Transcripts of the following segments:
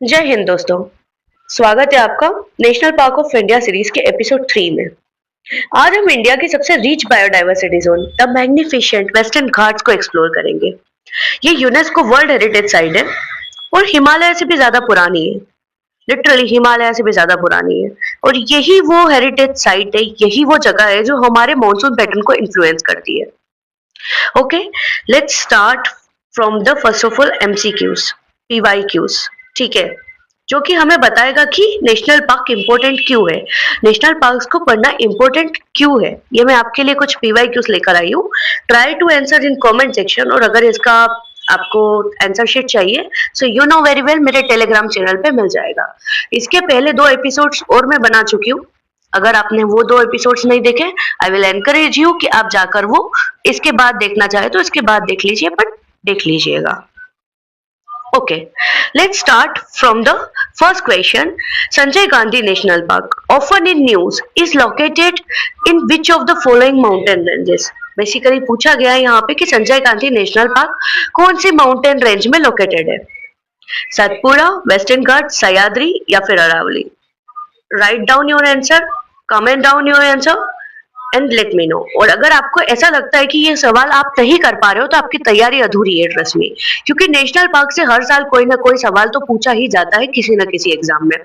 जय हिंद दोस्तों। स्वागत है आपका national park of India series के एपिसोड 3 में। आज हम इंडिया की सबसे rich biodiversity zone the magnificent western Ghats को एक्सप्लोर करेंगे। ये यूनेस्को वर्ल्ड हेरिटेज साइट है और हिमालय से भी ज्यादा पुरानी है। लिटरली हिमालय से भी ज्यादा पुरानी है और यही वो हेरिटेज साइट है, यही वो जगह है जो हमारे मॉनसून पैटर्न को इन्फ्लुएंस करती है। Okay, let's start from the first of all MCQs, PYQs. ठीक है, जो कि हमें बताएगा कि नेशनल पार्क इम्पोर्टेंट क्यों है, नेशनल पार्क को पढ़ना इम्पोर्टेंट क्यों है। ये मैं आपके लिए कुछ पीवाईक्यूज लेकर आई हूँ। Try to answer in comment section, और अगर इसका आपको आंसर शीट चाहिए so you know very well, मेरे टेलीग्राम चैनल पे मिल जाएगा। इसके पहले 2 एपिसोड्स और मैं बना चुकी हूँ। अगर आपने वो 2 एपिसोड्स नहीं देखे, आई विल एनकरेज यू कि आप जाकर वो इसके बाद देखना चाहे तो इसके बाद देख लीजिए, बट देख लीजिएगा। Okay, let's start from the first question. Sanjay Gandhi National Park, often in news, is located in which of the following mountain ranges? Basically पूछा गया है यहाँ पे कि संजय गांधी नेशनल पार्क कौन सी माउंटेन रेंज में लोकेटेड है? सतपुड़ा, वेस्टर्न घाट, सह्याद्री या फिर Aravalli? Right down your answer, comment down your answer and let me know. और अगर आपको ऐसा लगता है कि ये सवाल आप नहीं कर पा रहे हो तो आपकी तैयारी अधूरी है, ट्रस्ट मी, क्योंकि नेशनल पार्क से हर साल कोई ना कोई सवाल तो पूछा ही जाता है किसी ना किसी एग्जाम में,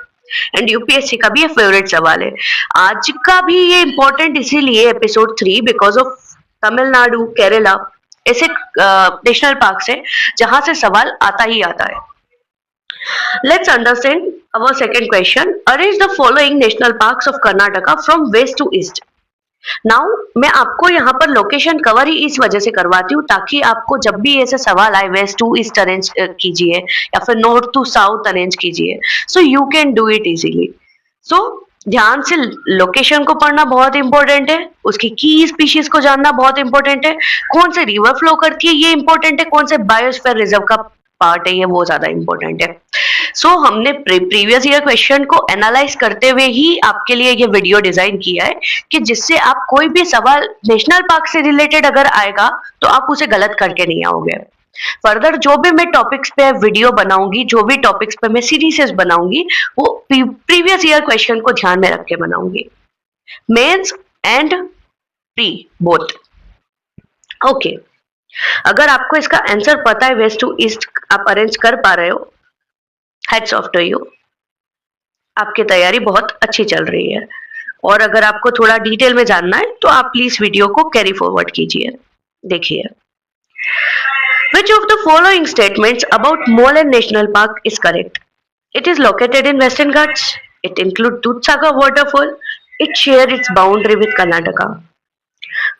एंड यूपीएससी का भी ये फेवरेट सवाल है। आज का भी ये इंपॉर्टेंट इसीलिए episode 3 because of Tamil Nadu, Kerala ऐसे नेशनल पार्क से जहां से सवाल आता ही आता है। Let's understand our second question. Arrange the following national parks of Karnataka from west to east. Now मैं आपको यहाँ पर लोकेशन कवर ही इस वजह से करवाती हूँ ताकि आपको जब भी ऐसे सवाल आए वेस्ट टू ईस्ट अरेंज कीजिए या फिर नॉर्थ टू साउथ अरेंज कीजिए, so you can do it easily. So ध्यान से लोकेशन को पढ़ना बहुत इंपॉर्टेंट है, उसकी की स्पीशीज को जानना बहुत इंपॉर्टेंट है, कौन से रिवर फ्लो करती है ये इंपॉर्टेंट है, कौन से बायोस्फीयर रिजर्व का पार्ट है ये वो ज्यादा इंपॉर्टेंट है। सो हमने प्रीवियस ईयर क्वेश्चन को एनालाइज करते हुए ही आपके लिए ये वीडियो डिजाइन किया है कि जिससे आप कोई भी सवाल नेशनल पार्क से रिलेटेड अगर आएगा तो आप उसे गलत करके नहीं आओगे। फर्दर जो भी मैं टॉपिक्स पे वीडियो बनाऊंगी, जो भी टॉपिक्स पे मैं सीरीज बनाऊंगी, वो प्रीवियस ईयर क्वेश्चन को ध्यान में रख के बनाऊंगी, mains and pre both. Okay, अगर आपको इसका आंसर पता है वेस्ट टू ईस्ट आप अरेंज कर पा रहे हो, हेड्स ऑफ टू यू, आपकी तैयारी बहुत अच्छी चल रही है। और अगर आपको थोड़ा डिटेल में जानना है तो आप प्लीज वीडियो को कैरी फॉरवर्ड कीजिए। देखिए, which of the following statements about Molan National Park is correct? It is located in Western Ghats. It includes Dudhsagar waterfall. It share its boundary with Karnataka.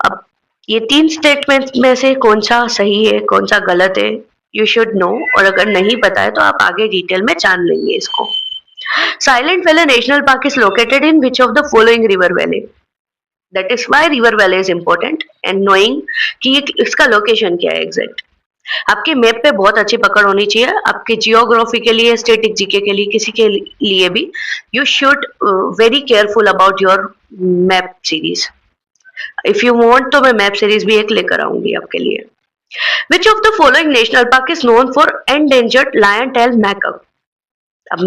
अब ये 3 statements में से कौन सा सही है, कौन सा गलत है, यू शुड नो। और अगर नहीं पता है तो आप आगे डिटेल में जान लेंगे इसको। Silent valley national park is located in which of the following river valley? That is why river valley is important and knowing कि इसका लोकेशन क्या है एग्जैक्ट। आपके मैप पे बहुत अच्छी पकड़ होनी चाहिए, आपके जियोग्राफी के लिए, स्टैटिक जीके के लिए, किसी के लिए भी। You should very careful about your map series. If you want तो मैं मैप सीरीज भी एक लेकर आऊंगी आपके लिए। Which of the following national park is known for endangered lion-tailed macaque? अब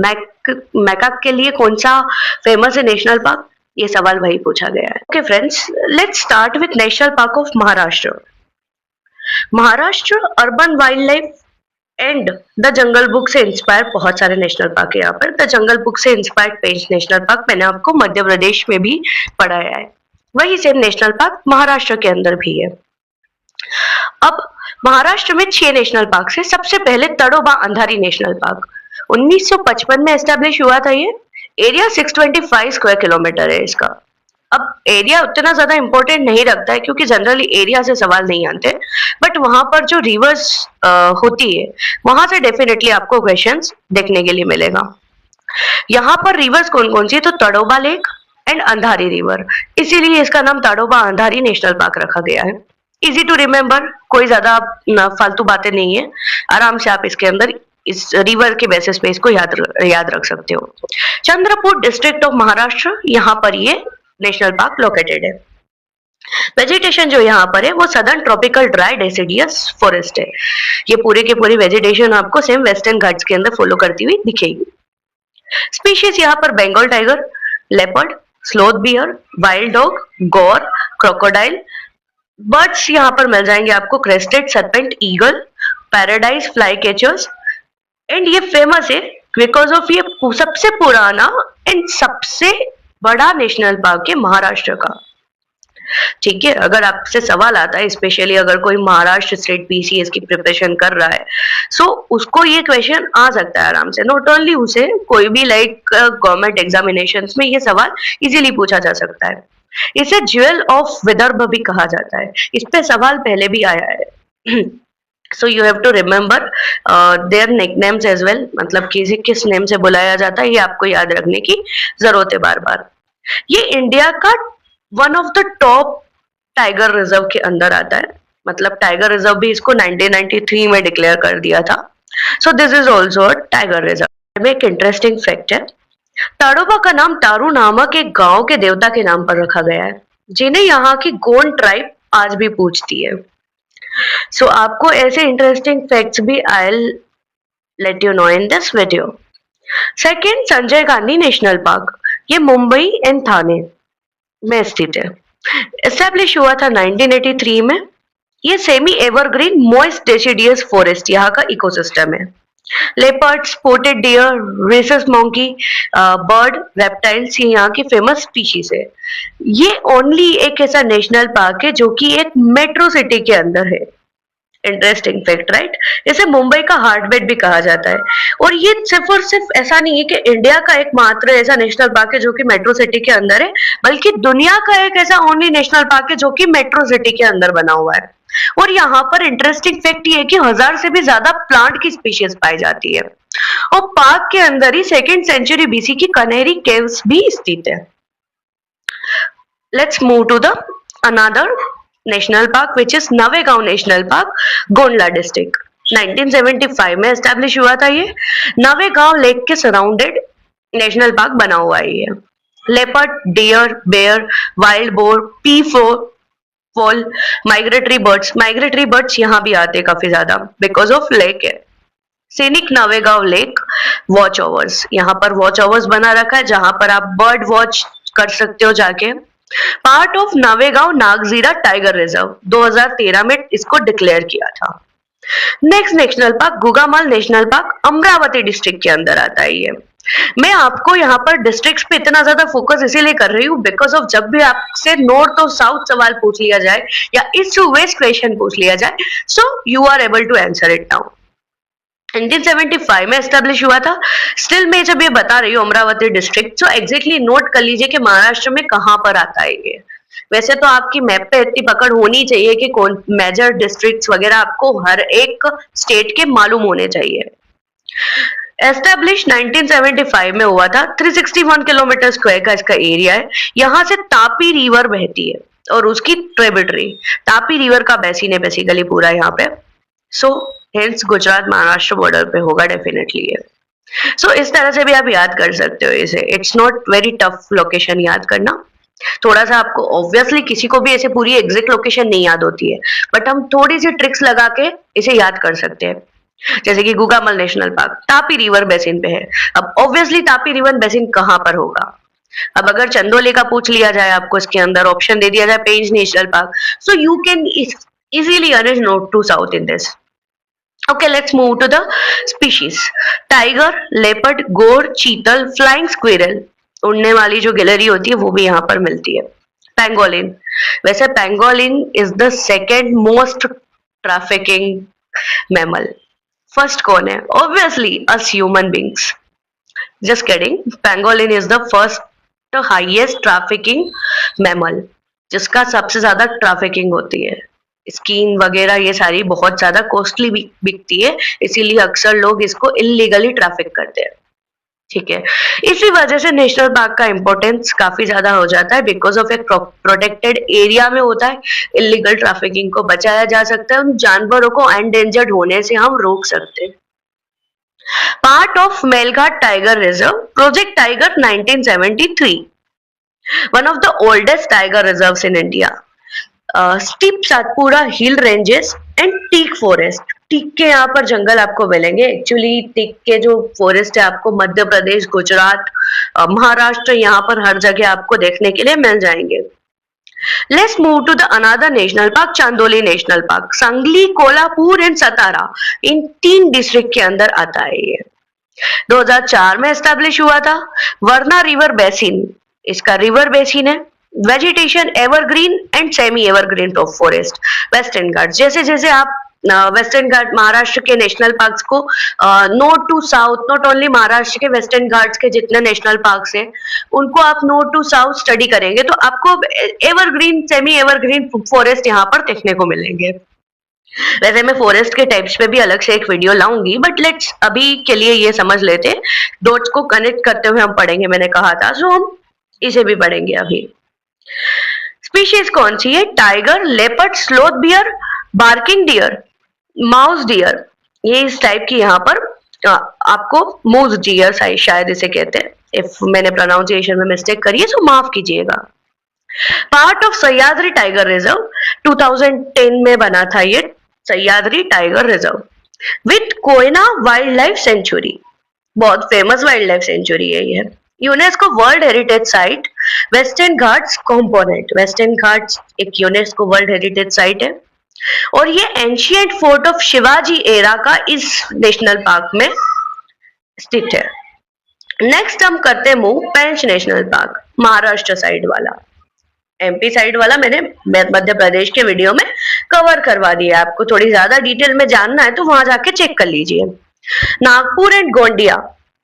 मैकाक के लिए कौन सा फेमस है नेशनल पार्क, ये सवाल वही पूछा गया है। Okay friends, let's start with national park of Maharashtra. Maharashtra urban wild life and the jungle book से इंस्पायर बहुत सारे नेशनल पार्क है यहाँ पर। द जंगल बुक से इंस्पायर्ड पेंच नेशनल पार्क मैंने आपको मध्य प्रदेश में भी पढ़ाया है, वही सेम नेशनल पार्क महाराष्ट्र के अंदर भी है। अब महाराष्ट्र में 6 नेशनल पार्क है। सबसे पहले तड़ोबा अंधारी नेशनल पार्क 1955 में एस्टेब्लिश हुआ था। ये एरिया 625 स्क्वायर किलोमीटर है इसका। अब एरिया उतना ज्यादा इंपॉर्टेंट नहीं रखता है क्योंकि जनरली एरिया से सवाल नहीं आते, बट वहां पर जो रिवर्स होती है वहां से डेफिनेटली आपको क्वेश्चंस देखने के लिए मिलेगा। यहाँ पर रिवर्स कौन कौन सी है, तो Tadoba lake and Andhari river, इसीलिए इसका नाम तड़ोबा अंधारी नेशनल पार्क रखा गया है। इजी टू रिमेम्बर, कोई ज्यादा फालतू बातें नहीं है, आराम से आप इसके अंदर इस रिवर के बेसिस पे इसको याद रख सकते हो। चंद्रपुर डिस्ट्रिक्ट ऑफ महाराष्ट्र, यहाँ पर ये नेशनल पार्क लोकेटेड है। वेजिटेशन जो यहाँ पर है वो southern tropical dry deciduous forest है। ये पूरे के पूरी वेजिटेशन आपको सेम वेस्टर्न घाट्स के अंदर फॉलो करती हुई दिखेगी। स्पीशीज यहाँ पर Bengal tiger, leopard, sloth bear, wild dog, gaur, crocodile. Birds यहाँ पर मिल जाएंगे आपको crested serpent, eagle, paradise flycatchers. And ये फेमस है बिकॉज ऑफ ये सबसे पुराना एंड सबसे बड़ा नेशनल पार्क है महाराष्ट्र का। ठीक है, अगर आपसे सवाल आता है स्पेशली अगर कोई महाराष्ट्र स्टेट पीसीएस की प्रिपरेशन कर रहा है, सो उसको ये क्वेश्चन आ सकता है आराम से। नॉट ओनली उसे, कोई भी लाइक गवर्नमेंट एग्जामिनेशन में ये सवाल इजीली पूछा जा सकता है। इसे ज्वेल ऑफ विदर्भ भी कहा जाता है, इस पे सवाल पहले भी आया है। So you have to remember their nicknames as well, मतलब किसी किस नेम से बुलाया जाता है ये आपको याद रखने की जरूरत है बार बार। ये इंडिया का one of the top tiger reserve के अंदर आता है, मतलब टाइगर रिजर्व भी इसको 1993 में डिक्लेयर कर दिया था। So this is also a tiger reserve. में एक इंटरेस्टिंग फैक्ट है, ताड़ोबा का नाम तारू नामक एक गांव के देवता के नाम पर रखा गया है, जिन्हें यहाँ की गोंड ट्राइब आज भी पूजती है। सो आपको ऐसे इंटरेस्टिंग फैक्ट्स भी I let you know in this video. Second, Sanjay Gandhi national park, ये मुंबई एंड थाने में स्थित है। एस्टेब्लिश हुआ था 1983 में। ये semi evergreen moist deciduous forest यहाँ का इकोसिस्टम है। Leopard, spotted deer, rhesus monkey, bird, reptiles ये यहाँ की फेमस स्पीशीज है। ये ओनली एक ऐसा नेशनल पार्क है जो कि एक मेट्रो सिटी के अंदर है। Interesting fact, right? इसे मुंबई का हार्टबीट भी कहा जाता है। और ये सिर्फ और सिर्फ ऐसा नहीं है कि इंडिया का एकमात्र ऐसा नेशनल पार्क है जो कि मेट्रो सिटी के अंदर है, बल्कि दुनिया का एक ऐसा ओनली नेशनल पार्क है जो कि मेट्रो सिटी के अंदर बना हुआ है। और यहाँ पर इंटरेस्टिंग फैक्ट ये है कि 1000 से भी ज्यादा प्लांट की स्पीशीज पाई जाती है। और पार्क के अंदर ही 2nd सेंचुरी बीसी की कनेरी केव्स भी स्थित है। Let's move to the another national park which is Navegaon national park, Gondia district. 1975 में एस्टेब्लिश हुआ था ये। नवेगांव लेक के सराउंडेड नेशनल पार्क बना हुआ है ये। Leopard, deer, bear, wild boar, peafowl, migratory birds यहाँ भी आते हैं काफी ज्यादा बिकॉज ऑफ लेक है। Scenic Navegaon lake watch overs, यहाँ पर वॉच ओवर्स बना रखा है जहां पर आप बर्ड वॉच कर सकते हो जाके। Part of Navegaon Nagzira tiger reserve, 2013 में इसको डिक्लेयर किया था। Next national park Gugamal national park, Amravati district के अंदर आता है ये। मैं आपको यहाँ पर डिस्ट्रिक्ट्स पे इतना ज्यादा फोकस इसीलिए कर रही हूँ बिकॉज ऑफ जब भी आपसे नॉर्थ और साउथ सवाल पूछ लिया जाए या ईस्ट टू वेस्ट क्वेश्चन पूछ लिया जाए, so you are able to answer it now. 1975 में एस्टेब्लिश हुआ था। स्टिल मैं जब ये बता रही हूँ अमरावती डिस्ट्रिक्ट, तो एग्जैक्टली नोट कर लीजिए कि महाराष्ट्र में कहाँ पर आता है ये। वैसे तो आपकी मैप पे इतनी पकड़ होनी चाहिए कि कौन मेजर डिस्ट्रिक्ट्स वगैरह आपको हर एक स्टेट के मालूम होने चाहिए। एस्टेब्लिश 1975 में हुआ था। 361 किलोमीटर स्क्वायर का इसका एरिया है। यहाँ से तापी रिवर बहती है और उसकी ट्रिब्यूटरी तापी रिवर का बेसिन है बेसिकली पूरा यहाँ पे। So hence Gujarat Maharashtra border पे होगा डेफिनेटली ये। सो इस तरह से भी आप याद कर सकते हो इसे। It's not very tough location याद करना। थोड़ा सा आपको ऑब्वियसली किसी को भी ऐसे पूरी एग्जैक्ट लोकेशन नहीं याद होती है, बट हम थोड़ी सी ट्रिक्स लगा के इसे याद कर सकते हैं। जैसे कि Gugamal national park Tapi river basin पे है। अब ऑब्वियसली तापी रिवर बेसिन कहाँ पर होगा? अब अगर चंदोली का पूछ लिया जाए, आपको इसके अंदर ऑप्शन दे दिया जाए Pench national park, so you can easily arrange north to south in this. Okay, let's move to the species. Tiger, leopard, गोर, चीतल, फ्लाइंग स्क्विरल, उड़ने वाली जो गिलहरी होती है वो भी यहाँ पर मिलती है। पेंगोलिन, वैसे pangolin is the second most trafficking mammal. First कौन है? Obviously us human beings. Just kidding, pangolin is the first highest trafficking mammal, जिसका सबसे ज्यादा ट्रैफिकिंग होती है। स्किन वगैरह ये सारी बहुत ज्यादा कॉस्टली बिकती है, इसीलिए अक्सर लोग इसको इलीगली ट्रैफिक करते हैं। ठीक है, इसी वजह से नेशनल पार्क का इंपॉर्टेंस काफी ज्यादा हो जाता है बिकॉज ऑफ एक प्रोटेक्टेड एरिया में होता है। इलीगल ट्रैफिकिंग को बचाया जा सकता है, उन जानवरों को एंडेंजर्ड होने से हम रोक सकते हैं। Part of Melghat tiger reserve, project tiger 1973, one of the oldest tiger reserves in India. Steep Satpura hill ranges and teak forest, teak के यहाँ पर जंगल आपको मिलेंगे। एक्चुअली टीक के जो फॉरेस्ट है आपको मध्य प्रदेश, गुजरात, महाराष्ट्र, यहाँ पर हर जगह आपको देखने के लिए मिल जाएंगे। Let's move to the another national park, Chandoli national park. Sangli, Kolhapur and Satara, in 3 district के अंदर आता है ये। 2004 में एस्टेब्लिश हुआ था। वर्ना रिवर बेसिन इसका रिवर बेसिन है। Vegetation evergreen and semi evergreen top forest. Western Ghat, जैसे जैसे आप वेस्टर्न घाट महाराष्ट्र के नेशनल पार्क्स को north to south, not only Maharashtra के वेस्टर्न घाट्स के जितने नेशनल पार्क्स हैं उनको आप नॉर्थ टू साउथ स्टडी करेंगे तो आपको एवरग्रीन, सेमी एवरग्रीन फॉरेस्ट यहाँ पर देखने को मिलेंगे। वैसे मैं फॉरेस्ट के टाइप्स पे भी अलग से एक वीडियो लाऊंगी, बट लेट्स अभी के लिए ये समझ लेते, डॉट्स को कनेक्ट करते हुए हम पढ़ेंगे, मैंने कहा था, सो हम इसे भी पढ़ेंगे अभी। स्पीशीज कौन सी है? Tiger, leopard, sloth beer, barking deer, mouse dear, ये इस टाइप की यहाँ पर आपको मूज डियर शायद इसे कहते हैं। इफ मैंने प्रोनाउंसिएशन में मिस्टेक करी है तो माफ कीजिएगा। Part of Sahyadri tiger reserve, 2010 में बना था ये Sahyadri tiger reserve with Koyna wild life sanctuary. बहुत फेमस वाइल्ड लाइफ सेंचुरी है ये। UNESCO world heritage site, western Ghats component. Western Ghats एक यूनेस्को वर्ल्ड हेरिटेज साइट है और ये ancient fort of Shivaji era का इस नेशनल पार्क में स्थित है। नेक्स्ट हम करते हैं मूव पेंच नेशनल पार्क, महाराष्ट्र साइड वाला। एमपी साइड वाला मैंने मध्य प्रदेश के वीडियो में कवर करवा दिया। आपको थोड़ी ज्यादा डिटेल में जानना है तो वहां जाके चेक कर लीजिए। नागपुर एंड गोंडिया,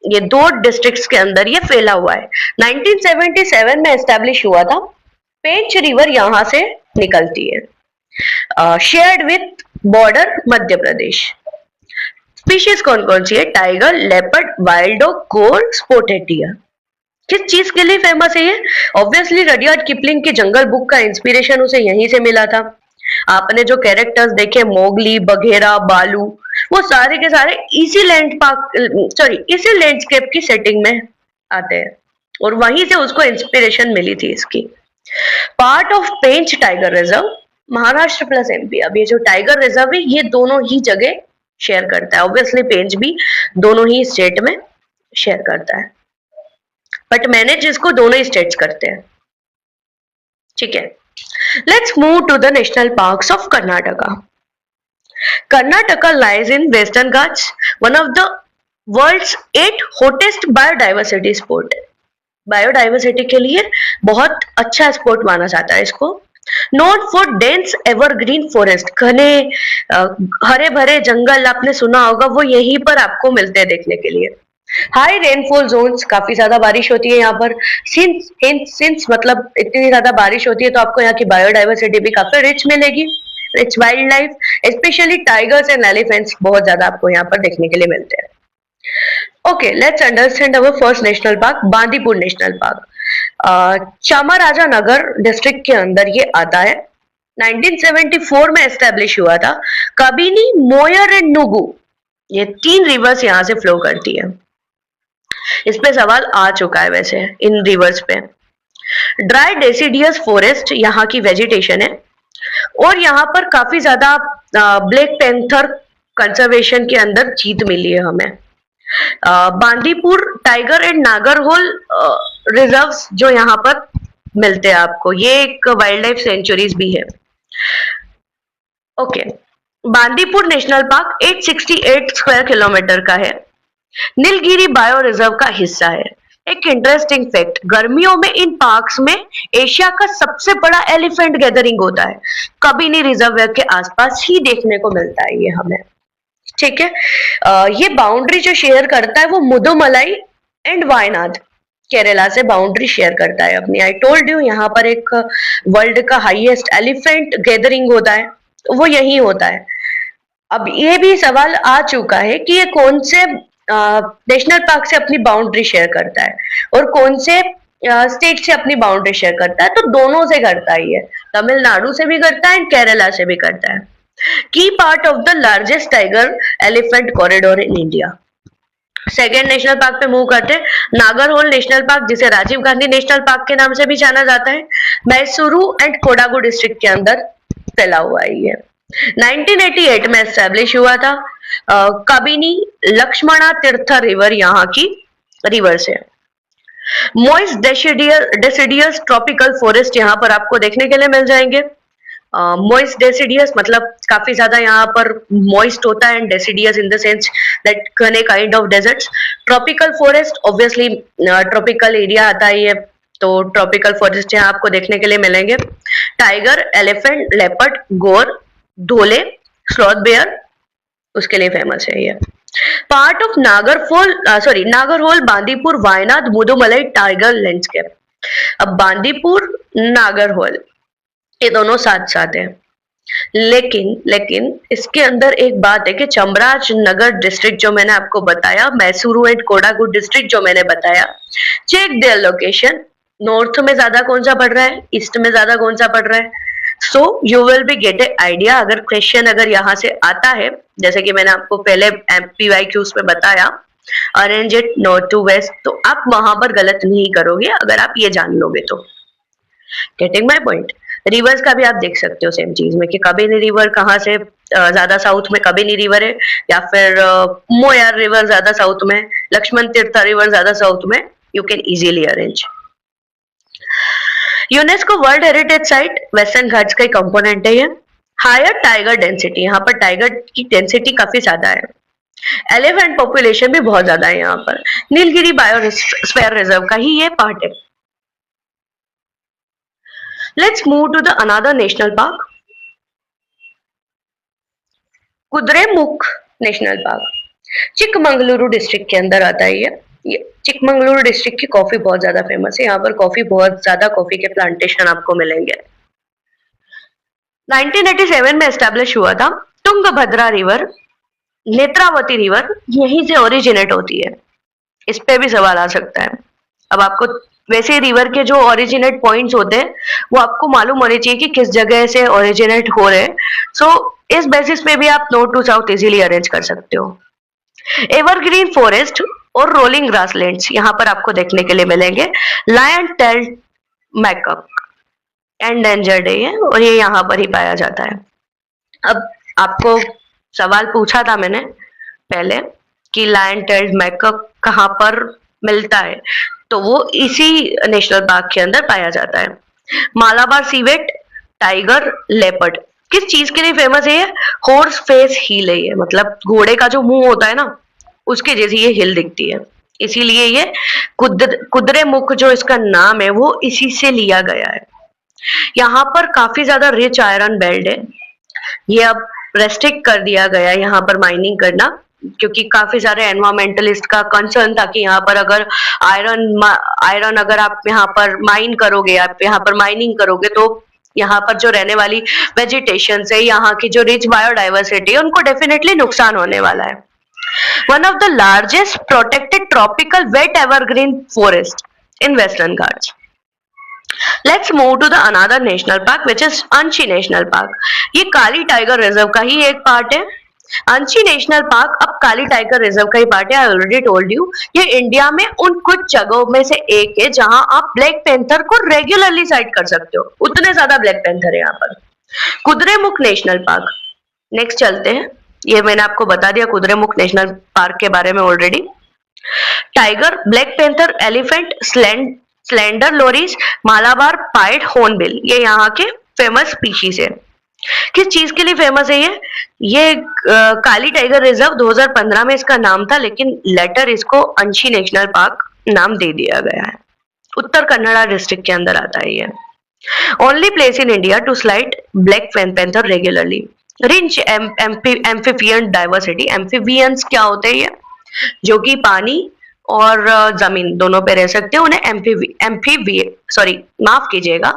ये 2 डिस्ट्रिक्ट्स के अंदर ये फैला हुआ है। 1977 में एस्टेब्लिश हुआ था। पेंच रिवर यहां से निकलती है। Shared with border Madhya Pradesh. Species कौन कौन सी है? टाइगर, लेपर्ड, वाइल्ड डॉग, गोर, स्पॉटेड डियर। किस चीज के लिए फेमस है ये? ऑब्वियसली रडियार्ड किपलिंग की जंगल बुक का इंस्पिरेशन उसे यहीं से मिला था। आपने जो कैरेक्टर्स देखे, मोगली, बघेरा, बालू, वो सारे के सारे इसी लैंडस्केप की सेटिंग में आते हैं और वहीं से उसको इंस्पिरेशन मिली थी इसकी। Part of Pench tiger reserve, Maharashtra plus MP. अब ये जो टाइगर रिजर्व है ये दोनों ही जगह शेयर करता है। ऑब्वियसली पेंच भी दोनों ही स्टेट में शेयर करता है, बट मैनेज इसको दोनों ही स्टेट्स करते हैं। ठीक है, let's move to the national parks of Karnataka. Karnataka lies in western Ghats, one of the world's 8 hottest biodiversity spot. Biodiversity के लिए बहुत अच्छा स्पॉट माना जाता है इसको। Note for dense evergreen forest, घने हरे भरे जंगल आपने सुना होगा, वो यहीं पर आपको मिलते हैं देखने के लिए। हाई रेनफॉल जोन्स, काफी ज्यादा बारिश होती है यहाँ पर। सिंस मतलब इतनी ज्यादा बारिश होती है तो आपको यहाँ की बायोडाइवर्सिटी भी काफी रिच मिलेगी। Rich wild life, specially tigers and elephants बहुत ज्यादा आपको यहाँ पर देखने के लिए मिलते हैं। Okay, let's understand our first national park, Bandipur national park. Chamarajanagar district के अंदर ये आता है। 1974 में एस्टेब्लिश हुआ था। कबिनी, मोयर एंड नुगु, ये 3 रिवर्स यहाँ से फ्लो करती है। इस पे सवाल आ चुका है वैसे इन रिवर्स पे। ड्राई डेसिडियस फॉरेस्ट यहाँ की वेजिटेशन है और यहाँ पर काफी ज्यादा ब्लैक पैंथर कंजर्वेशन के अंदर जीत मिली है हमें। Bandipur tiger and Nagarhole reserves जो यहाँ पर मिलते हैं आपको, ये एक वाइल्ड लाइफ सेंचुरीज भी है। Okay, Bandipur national park 868 square kilometre का है। नीलगिरी बायो रिजर्व का हिस्सा है। एक इंटरेस्टिंग फैक्ट, गर्मियों में इन पार्क्स में एशिया का सबसे बड़ा एलिफेंट गैदरिंग होता है। कबिनी रिजर्व के आसपास ही देखने को मिलता है ये हमें। ठीक है, ये बाउंड्री जो शेयर करता है वो मुदुमलाई एंड वायनाड, केरला से बाउंड्री शेयर करता है अपनी। आई टोल्ड यू यहाँ पर एक वर्ल्ड का हाईएस्ट एलिफेंट गैदरिंग होता है, वो यही होता है। अब ये भी सवाल आ चुका है कि ये कौन से नेशनल पार्क से अपनी बाउंड्री शेयर करता है और कौन से स्टेट से अपनी बाउंड्री शेयर करता है। तो दोनों से करता ही है, तमिलनाडु से भी करता है एंड केरला से भी करता है। की part of the largest tiger elephant corridor in India. Second national park पे मूव करते हैं, नागरहोल नेशनल पार्क, जिसे राजीव गांधी नेशनल पार्क के नाम से भी जाना जाता है। मैसूरू एंड कोडागु डिस्ट्रिक्ट के अंदर फैला हुआ है ये। 1988 में एस्टेब्लिश हुआ था। कबिनी लक्ष्मणा तीर्थ रिवर यहाँ की रिवर से। मॉइस्ट डेसिडियस ट्रॉपिकल फॉरेस्ट यहाँ पर आपको देखने के लिए मिल जाएंगे। मॉइस्ट डेसिडियस मतलब काफी ज्यादा यहाँ पर मॉइस्ट होता है, and deciduous in the sense that घने kind of deserts. Tropical forest obviously tropical area आता है ये, तो ट्रॉपिकल फॉरेस्ट यहाँ आपको देखने के लिए मिलेंगे। टाइगर, एलिफेंट, लेपर्ड, गोर, धोले, स्लॉथ बेयर उसके लिए फेमस है ये। Part of Nagarhole, Bandipur, Wayanad, Mudumalai tiger landscape. अब बांदीपुर, नागरहोल ये दोनों साथ साथ हैं, लेकिन इसके अंदर एक बात है कि चामराजनगर डिस्ट्रिक्ट जो मैंने आपको बताया, मैसूरू एंड कोडागु डिस्ट्रिक्ट जो मैंने बताया, चेक देयर लोकेशन। नॉर्थ में ज्यादा कौन सा पड़ रहा है, ईस्ट में ज्यादा कौन सा पड़ रहा है। So you will be gate A idea. अगर क्वेश्चन अगर यहाँ से आता है, जैसे कि मैंने आपको पहले PYQs में बताया, arrange it north to west, तो आप वहां पर गलत नहीं करोगे अगर आप ये जान लोगे तो। Getting my point. रिवर्स का भी आप देख सकते हो सेम चीज में कि कबिनी रिवर कहाँ से ज्यादा साउथ में कबिनी रिवर है, या फिर मोयार रिवर ज्यादा साउथ में, लक्ष्मण तीर्थ रिवर ज्यादा साउथ में। You can easily arrange. UNESCO world heritage site western Ghats का कंपोनेंट है ये। हायर टाइगर डेंसिटी, यहाँ पर टाइगर की डेंसिटी काफी ज्यादा है। एलिफेंट पॉपुलेशन भी बहुत ज्यादा है यहाँ पर। नीलगिरी बायोस्फीयर रिजर्व का ही ये पार्ट है। Let's move to the another national park, Kudremukh national park. Chikmagaluru district के अंदर आता है ये चिकमंगलुरु डिस्ट्रिक्ट की कॉफी बहुत ज्यादा फेमस है। यहाँ पर बहुत ज्यादा कॉफी के प्लांटेशन आपको मिलेंगे। 1987 में एस्टेब्लिश हुआ था। तुंगभद्रा रिवर, नेत्रावती रिवर यहीं से ओरिजिनेट होती है। इस पे भी सवाल आ सकता है। अब आपको वैसे रिवर के जो ओरिजिनेट पॉइंट्स होते हैं वो आपको मालूम होने चाहिए कि किस जगह से ओरिजिनेट हो रहे हैं। सो इस बेसिस पे भी आप north to south easily arrange कर सकते हो। एवरग्रीन फॉरेस्ट और रोलिंग ग्रासलैंड्स यहाँ पर आपको देखने के लिए मिलेंगे। लायन टेल्ड मैकक एंडेंजर्ड है ये, और ये यहाँ पर ही पाया जाता है। अब आपको सवाल पूछा था मैंने पहले कि लायन टेल्ड मैकक कहाँ पर मिलता है, तो वो इसी नेशनल पार्क के अंदर पाया जाता है। मालाबार सीवेट, टाइगर, लेपर्ड किस चीज के लिए फेमस है? हॉर्स फेस हिल है ये, मतलब घोड़े का जो मुंह होता है ना उसके जैसी ये हिल दिखती है, इसीलिए ये कुद्रेमुख जो इसका नाम है वो इसी से लिया गया है। यहाँ पर काफी ज्यादा रिच आयरन बेल्ट है। ये अब रेस्ट्रिक्ट कर दिया गया है यहाँ पर माइनिंग करना, क्योंकि काफी सारे एनवायरमेंटलिस्ट का कंसर्न था कि यहाँ पर अगर आयरन अगर आप यहाँ पर माइन करोगे, आप यहाँ पर माइनिंग करोगे तो यहाँ पर जो रहने वाली वेजिटेशन है, यहाँ की जो रिच बायोडाइवर्सिटी है, उनको डेफिनेटली नुकसान होने वाला है। One of the largest protected tropical wet evergreen forest in western Ghats. Let's move to the another national park which is Anshi national park. ये काली टाइगर रिजर्व का ही एक पार्ट है। अंशी नेशनल पार्क अब काली टाइगर रिजर्व का ही पार्ट है। आई ऑलरेडी टोल्ड यू, ये India में उन कुछ जगहों में से एक है जहां आप ब्लैक पैंथर को रेगुलरली साइट कर सकते हो। उतने ज्यादा ब्लैक पैंथर है यहाँ पर। कुद्रेमुख नेशनल पार्क, नेक्स्ट चलते हैं। ये मैंने आपको बता दिया कुद्रेमुख नेशनल पार्क के बारे में already. Tiger, black panther, elephant, slender loris, Malabar, pied, hornbill ये यहाँ के फेमस स्पीशीज है। किस चीज के लिए फेमस है ये काली टाइगर रिजर्व 2015 में इसका नाम था, लेकिन लेटर इसको अंशी नेशनल पार्क नाम दे दिया गया है। उत्तर कन्नड़ा डिस्ट्रिक्ट के अंदर आता है ये। Only place in India to slide black panther regularly. Rich amphibian diversity. Amphibians क्या होते हैं? ये जो कि पानी और जमीन दोनों पे रह सकते हैं, उन्हें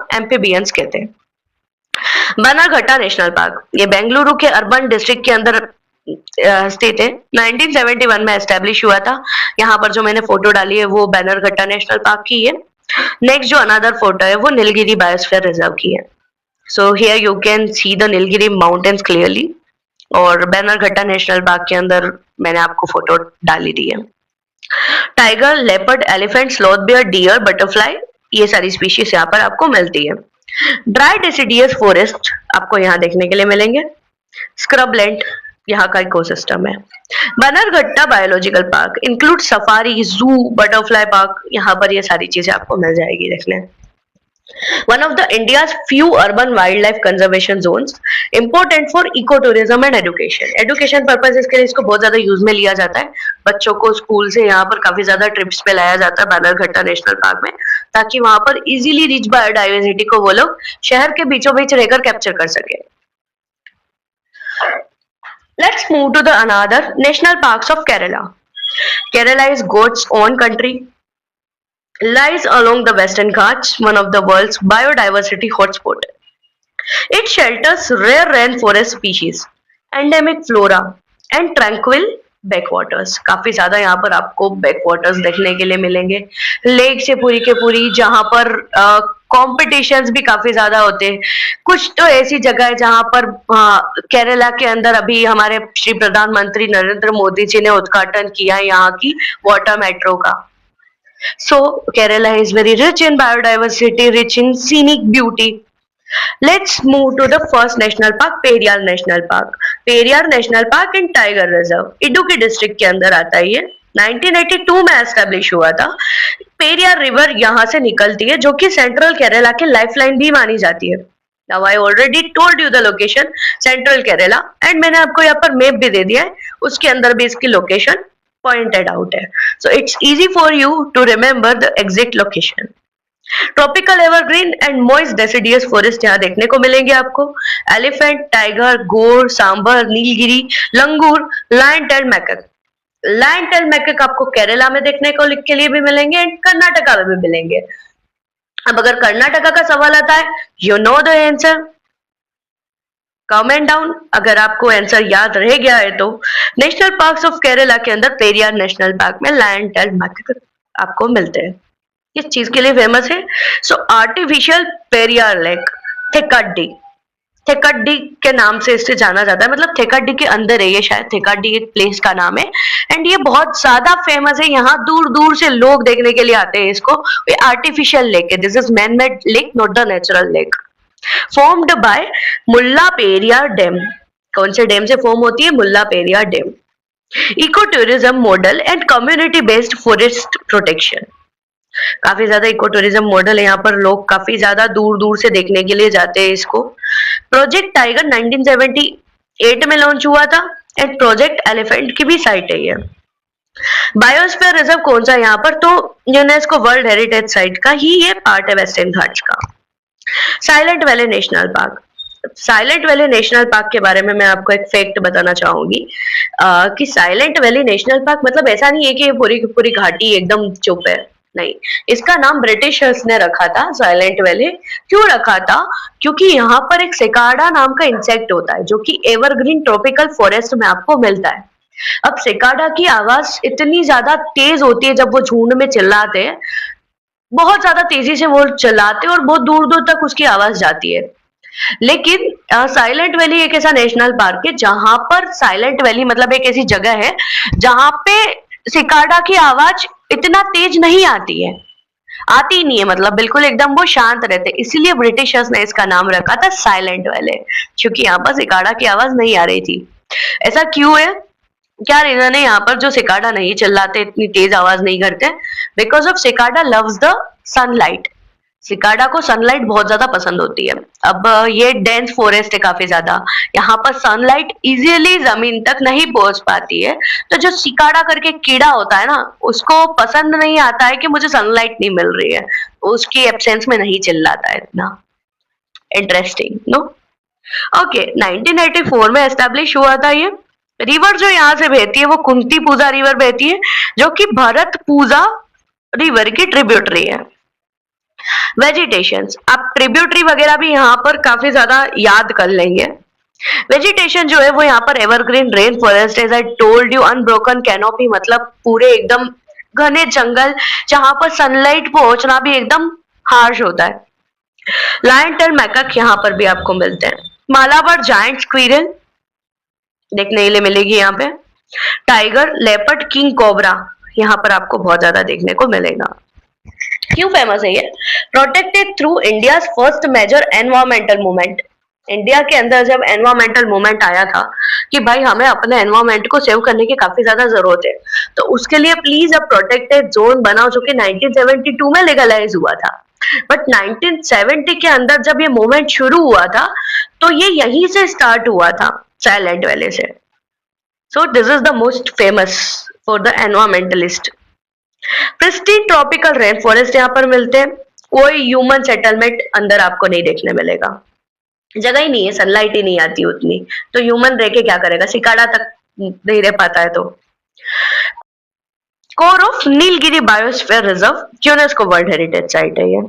एम्फिबियंस कहते हैं। बनारघट्टा नेशनल पार्क, ये बेंगलुरु के अर्बन डिस्ट्रिक्ट के अंदर स्थित है। 1971 में एस्टेब्लिश हुआ था। यहाँ पर जो मैंने फोटो डाली है वो बनारघट्टा नेशनल पार्क की है। नेक्स्ट जो अनदर फोटो है वो नीलगिरी बायोस्फीयर रिजर्व की है। So here you can see the Nilgiri mountains clearly, और बनारघट्टा नेशनल पार्क के अंदर मैंने आपको फोटो डाली दी है। Tiger, leopard, elephant, sloth bear, deer, butterfly ये सारी स्पीशीज यहाँ पर आपको मिलती है। ड्राई डेसिडियस फॉरेस्ट आपको यहाँ देखने के लिए मिलेंगे। स्क्रबलैंड यहाँ का इकोसिस्टम है। Bannerghatta biological park include safari, जू, बटरफ्लाई पार्क, यहाँ पर ये सारी चीजें आपको मिल जाएगी देखने। One of the India's few urban wildlife conservation zones, important for ecotourism and education. Education purposes के लिए इसको बहुत ज्यादा यूज में लिया जाता है। बच्चों को स्कूल से यहाँ पर काफी ज्यादा ट्रिप्स पे लाया जाता है बानरघट्टा नेशनल पार्क में, ताकि वहां पर इजीली रिच बायोडाइवर्सिटी को वो लोग शहर के बीचों बीच रहकर कैप्चर कर सके। Let's move to the another national parks of Kerala. Kerala is God's own country. Lies along the Western Ghats, one of the world's biodiversity hotspot. It shelters rare rainforest species, endemic flora, and tranquil backwaters. काफी ज्यादा यहाँ पर आपको backwaters देखने के लिए मिलेंगे, lake से पूरी के पूरी, जहाँ पर कॉम्पिटिशन्स भी काफी ज्यादा होते हैं। कुछ तो ऐसी जगह है जहाँ पर केरला के अंदर अभी हमारे श्री प्रधानमंत्री नरेंद्र मोदी जी ने उद्घाटन किया है यहाँ की वाटर मेट्रो का। So Kerala is very rich in biodiversity, rich in scenic beauty. Let's move to the first national park, Periyar National Park. Periyar National Park in Tiger Reserve, Idukki district के अंदर आता है ये। 1982 में एस्टेब्लिश हुआ था। Periyar river यहाँ से निकलती है, जो कि सेंट्रल केरला के लाइफलाइन भी मानी जाती है। Now I already told you the location, Central Kerala, and मैंने आपको यहाँ पर मैप भी दे दिया है, उसके अंदर भी इसकी लोकेशन pointed out है। So it's easy for you to remember the exact location. Tropical evergreen and moist deciduous forest यहाँ देखने को मिलेंगे आपको। एलिफेंट, टाइगर, गोर, सांबर, नीलगिरी, लंगूर, लायन टेल मैकक। लायन टेल मैकक आपको केरला में देखने को के लिए भी मिलेंगे एंड कर्नाटका में भी मिलेंगे। अब अगर कर्नाटका का सवाल आता है, you know the answer, comment down अगर आपको आंसर याद रह गया है तो। नेशनल पार्क्स ऑफ केरला के अंदर पेरियार नेशनल पार्क में लायन टेल मैकक आपको मिलते हैं। किस चीज के लिए फेमस है? सो आर्टिफिशियल पेरियार लेक, थेक्काडी। थेक्काडी के नाम से इसे जाना जाता है, मतलब थेक्काडी के अंदर है ये, शायद थेक्काडी एक प्लेस का नाम है एंड ये बहुत ज्यादा फेमस है। यहाँ दूर दूर से लोग देखने के लिए आते हैं इसको। ये आर्टिफिशियल लेक है, this is man made lake, not the natural lake. Formed by Mulla Periyar dam. कौन से डैम से फॉर्म होती है? Mulla Periyar dam. Eco tourism model and community based forest protection. काफी ज्यादा इको टूरिज्म मॉडल है, यहाँ पर लोग काफी ज्यादा दूर दूर से देखने के लिए जाते हैं इसको। प्रोजेक्ट टाइगर 1978 में लॉन्च हुआ था एंड प्रोजेक्ट एलिफेंट की भी साइट है ये। बायोस्फीयर रिजर्व कौन सा यहाँ पर? तो यूनेस्को वर्ल्ड हेरिटेज साइट का ही ये पार्ट है, वेस्टर्न घाट्स का। Silent valley national park. Silent valley national park के बारे में मैं आपको एक फैक्ट बताना चाहूंगी कि साइलेंट वैली नेशनल पार्क मतलब ऐसा नहीं है कि पूरी पूरी घाटी एकदम चुप है, नहीं। इसका नाम ब्रिटिशर्स ने रखा था साइलेंट वैली। क्यों रखा था? क्योंकि यहाँ पर एक सिकाडा नाम का इंसेक्ट होता है जो कि एवरग्रीन ट्रॉपिकल फॉरेस्ट में आपको मिलता है। अब सिकाडा की आवाज इतनी ज्यादा तेज होती है जब वो झुंड में चिल्लाते हैं, बहुत ज्यादा तेजी से वो चिल्लाते हैं और बहुत दूर दूर तक उसकी आवाज जाती है। लेकिन साइलेंट वैली एक ऐसा नेशनल पार्क है जहां पर साइलेंट वैली मतलब एक ऐसी जगह है जहां पे सिकाडा की आवाज इतना तेज नहीं आती है, आती नहीं है, मतलब बिल्कुल एकदम वो शांत रहते। इसीलिए ब्रिटिशर्स ने इसका नाम रखा था साइलेंट वैली, क्योंकि यहाँ पर सिकाडा की आवाज नहीं आ रही थी। ऐसा क्यों है? क्या रीजन है यहाँ पर जो सिकाडा नहीं चिल्लाते, इतनी तेज आवाज नहीं करते? Because of cicada loves the sunlight. Cicada को सनलाइट बहुत ज्यादा पसंद होती है। अब ये डेंस फॉरेस्ट है काफी ज्यादा, यहाँ पर सनलाइट इजीली जमीन तक नहीं पहुंच पाती है, तो जो सिकाडा करके कीड़ा होता है ना, उसको पसंद नहीं आता है कि मुझे सनलाइट नहीं मिल रही है, उसकी एब्सेंस में नहीं चिल्लाता है इतना। Interesting no? ओके, 1984 में एस्टेब्लिश हुआ था ये। रिवर जो यहाँ से बहती है वो कुंती पूजा रिवर बहती है, जो कि भरत पूजा रिवर की ट्रिब्यूटरी है। वेजिटेशंस, आप ट्रिब्यूटरी वगैरह भी यहाँ पर काफी ज्यादा याद कर लेंगे। वेजिटेशन जो है वो यहाँ पर evergreen rain forest, as I told you, unbroken canopy, मतलब पूरे एकदम घने जंगल जहां पर सनलाइट पहुंचना भी एकदम हार्श होता है। लायन टेल मैकक यहाँ पर भी आपको मिलते हैं। मालाबार जायंट स्क्विरल देखने के लिए मिलेगी यहाँ पे। टाइगर, लेपर्ड, किंग कोबरा यहाँ पर आपको बहुत ज्यादा देखने को मिलेगा। क्यों फेमस है ये? Protected through India's first major environmental movement, India के अंदर जब एनवायरमेंटल मूवमेंट आया था कि भाई हमें अपने एनवायरमेंट को सेव करने की काफी ज्यादा जरूरत है, तो उसके लिए प्लीज अब प्रोटेक्टेड जोन बनाओ, जो कि 1972 में लीगलाइज हुआ था। बट 1970 के अंदर जब ये मूवमेंट शुरू हुआ था, तो ये यहीं से स्टार्ट हुआ था, साइलेंट वैली से। So this is the most famous for the environmentalist. Pristine tropical rain forest यहाँ पर मिलते हैं। कोई ह्यूमन सेटलमेंट अंदर आपको नहीं देखने मिलेगा, जगह ही नहीं है, सनलाइट ही नहीं आती उतनी, तो ह्यूमन रह के क्या करेगा, सिकाड़ा तक नहीं रह पाता है। तो core of Nilgiri biosphere reserve, UNESCO world heritage site है ये।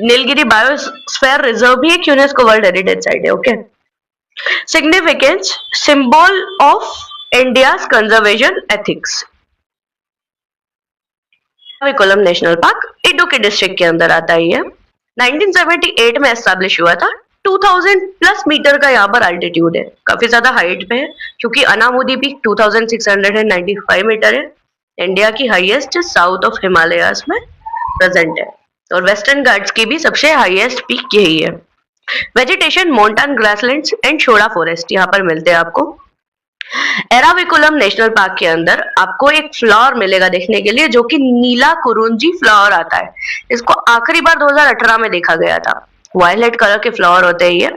नीलगिरी बायोस्फीयर रिजर्व भी एक यूनेस्को वर्ल्ड हेरिटेज साइट है। Okay, significance, symbol of India's conservation ethics. Eravikulam national park Idukki district के अंदर आता है ये। 1978 में एस्टैब्लिश हुआ था। 2000 प्लस मीटर का यहाँ पर अल्टीट्यूड है, काफी ज्यादा हाइट पे है, क्योंकि अनामुदी पीक 2695 मीटर है। इंडिया की हाईएस्ट साउथ ऑफ हिमालयाज में प्रेजेंट है, और वेस्टर्न घाट्स की भी सबसे हाईएस्ट पीक यही है। Vegetation montane grasslands and shola forest यहाँ पर मिलते हैं आपको। एराविकुलम नेशनल पार्क के अंदर आपको एक फ्लावर मिलेगा देखने के लिए, जो कि नीला कुरुंजी फ्लावर आता है। इसको आखिरी बार 2018 में देखा गया था। वायलेट कलर के फ्लावर होते हैं ये।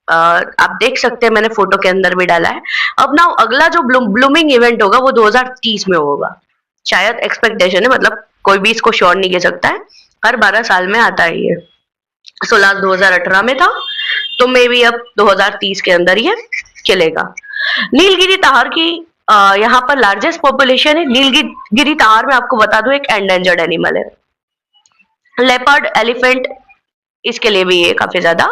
आप देख सकते हैं, मैंने फोटो के अंदर भी डाला है। अब ना अगला जो ब्लूमिंग इवेंट होगा वो 2030 में होगा, शायद एक्सपेक्टेशन है, मतलब कोई भी इसको श्योर नहीं कह सकता है। हर 12 साल में आता है ये। सो लास्ट 2018 में था, तो मे बी अब 2030 के अंदर ये खिलेगा। नीलगिरी ताहर की यहाँ पर लार्जेस्ट पॉपुलेशन है। नीलगिरी ताहर में आपको बता दूं एक एंडेंजर्ड एनिमल है। लेपर्ड, एलिफेंट, इसके लिए भी ये काफी ज्यादा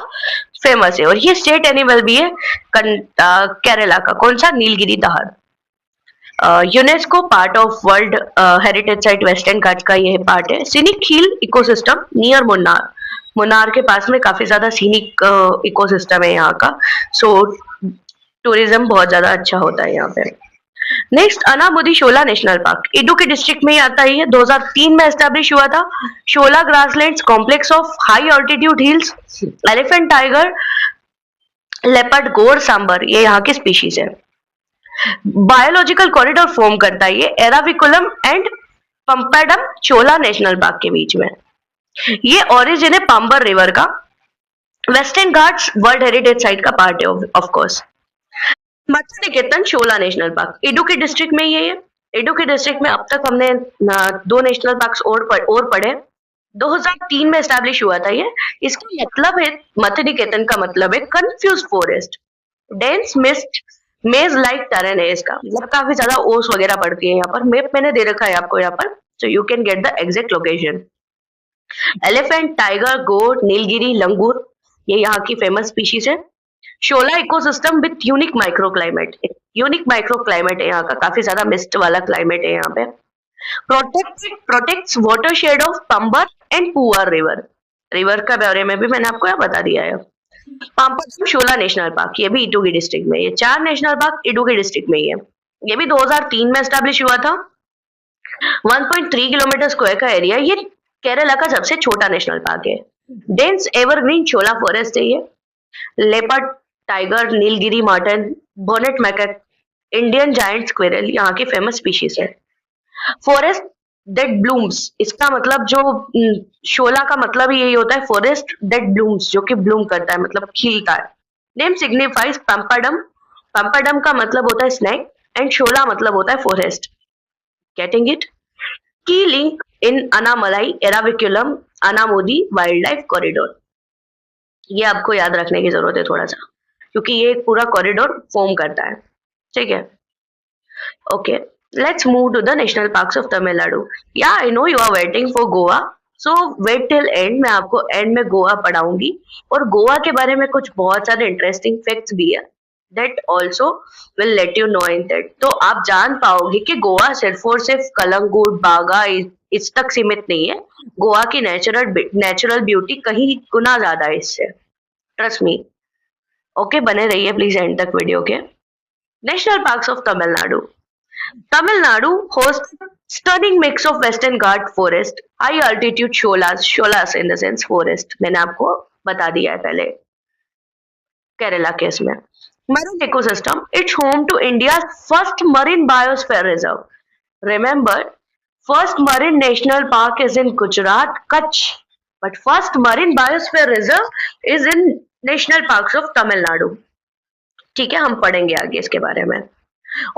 फेमस है, और ये स्टेट एनिमल भी है केरला का। कौन सा? Nilgiri tahr. UNESCO part of world heritage site western Ghats का ये पार्ट है। Scenic hill ecosystem near Munnar. Munnar के पास में काफी ज्यादा सीनिक इकोसिस्टम है यहाँ का। सो टूरिज्म बहुत ज्यादा अच्छा होता है यहाँ पे। Next, Anamudi Shola national park Idukki district में ही आता है। 2003 में एस्टेब्लिश हुआ था। Shola grasslands, complex of high altitude hills, elephant, tiger, leopard, gaur, sambar, ये यहाँ की स्पीशीज है। बायोलॉजिकल कॉरिडोर फॉर्म करता है ये Eravikulam and Pampadum Shola national park के बीच में। ये ओरिजिन है पाम्बर रिवर का। Western Ghats world heritage site का पार्ट है of course. Mathikettan Shola national park Idukki district में ये है। इडुक्की डिस्ट्रिक्ट में अब तक हमने 2 नेशनल पार्क्स और पढ़े। 2003 में एस्टैब्लिश हुआ था ये। इसका मतलब है, मत्स्य निकेतन का मतलब है कंफ्यूज फॉरेस्ट, डेंस मिस्ट, मेज लाइक टेरेन है इसका, मतलब काफी ज्यादा ओस वगैरह पड़ती है यहाँ पर। मैप मैंने दे रखा है आपको यहाँ पर, so you can get the exact location. Elephant, tiger, goat, Nilgiri, langur, ये यहाँ की फेमस स्पीशीज है। Shola ecosystem with unique microclimate, unique microclimate है यहाँ का, काफी ज्यादा मिस्ट वाला क्लाइमेट है यहाँ पे। Protects watershed of Pambar and poor river. River का बारे में भी मैंने आपको यहाँ बता दिया है। पाम्पम शोला नेशनल पार्क, ये भी इडुक्की डिस्ट्रिक्ट में। ये 4 नेशनल पार्क इडुक्की डिस्ट्रिक्ट में ही है। ये भी 2003 में एस्टैब्लिश हुआ था। 1.3 किलोमीटर स्क्वायर का एरिया। ये केरला का सबसे छोटा नेशनल पार्क है। डेंस एवरग्रीन शोला फॉरेस्ट है ये। Leopard, tiger, Nilgiri marten, bonnet macaque, Indian giant squirrel यहाँ की फेमस स्पीशीज है। फॉरेस्ट दैट ब्लूम्स, इसका मतलब जो शोला का मतलब यही होता है, फॉरेस्ट दैट ब्लूम्स, जो कि ब्लूम करता है, मतलब खिलता है। Name signifies पंपाडम। पंपाडम का मतलब होता है स्नैक, एंड शोला मतलब होता है forest. Getting it? Key link in Anamalai Eravikulam Anamudi wildlife corridor. ये आपको याद रखने की जरूरत है थोड़ा सा, क्योंकि ये एक पूरा कॉरिडोर फॉर्म करता है। ठीक है, okay, let's move to the national parks of Tamil Nadu. Yeah I know you are waiting for Goa, so wait till end. मैं आपको एंड में गोवा पढ़ाऊंगी, और गोवा के बारे में कुछ बहुत सारे इंटरेस्टिंग फैक्ट्स भी है, that also will let you know in that. तो आप जान पाओगे कि गोवा सिर्फ और सिर्फ कलंगुट, बागा इस तक सीमित नहीं है। गोवा की नेचुरल ब्यूटी कहीं गुना ज्यादा है इससे, ट्रस्ट मी। ओके, बने रहिए प्लीज एंड तक वीडियो के। National parks of Tamil Nadu. Tamil Nadu host stunning mix of western Ghat forest, high altitude sholas in the dense forest, मैंने आपको बता दिया है पहले। केरला केस में। Marine ecosystem, it's home to India first marine biosphere reserve. Remember, first marine national park is in Gujarat, Kutch, but first marine biosphere reserve is in national parks of Tamil Nadu. ठीक है, हम पढ़ेंगे आगे इसके बारे में।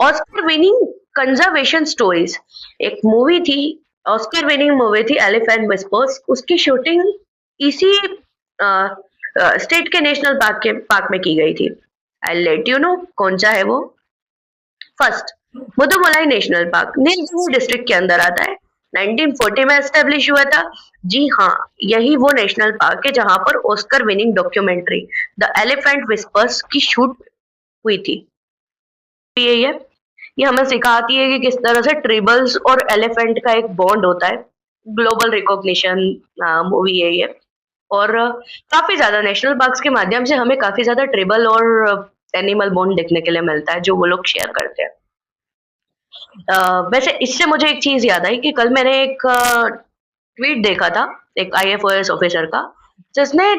ऑस्कर विनिंग कंजर्वेशन स्टोरीज, एक movie थी, ऑस्कर विनिंग मूवी थी एलिफेंट विस्पर्स, उसकी शूटिंग इसी स्टेट के नेशनल पार्क में की गई थी। आई लेट यू नो कौन सा है वो। First, Mudumalai national park Nilgiri district के अंदर आता है, 1940 में एस्टेब्लिश हुआ था। जी हाँ, यही वो नेशनल पार्क है जहां पर Oscar winning documentary the elephant whispers की शूट हुई थी। यही है, ये हमें सिखाती है कि किस तरह से ट्रिबल्स और एलिफेंट का एक बॉन्ड होता है। ग्लोबल रिकॉग्निशन मूवी है ये। और काफी ज्यादा नेशनल पार्क्स के माध्यम से हमें काफी ज्यादा ट्रिबल और एनिमल बॉन्ड देखने के लिए मिलता है जो वो लोग शेयर करते हैं। वैसे इससे मुझे एक चीज याद आई कि कल मैंने एक ट्वीट देखा था एक आईएफओएस ऑफिसर का, जिसने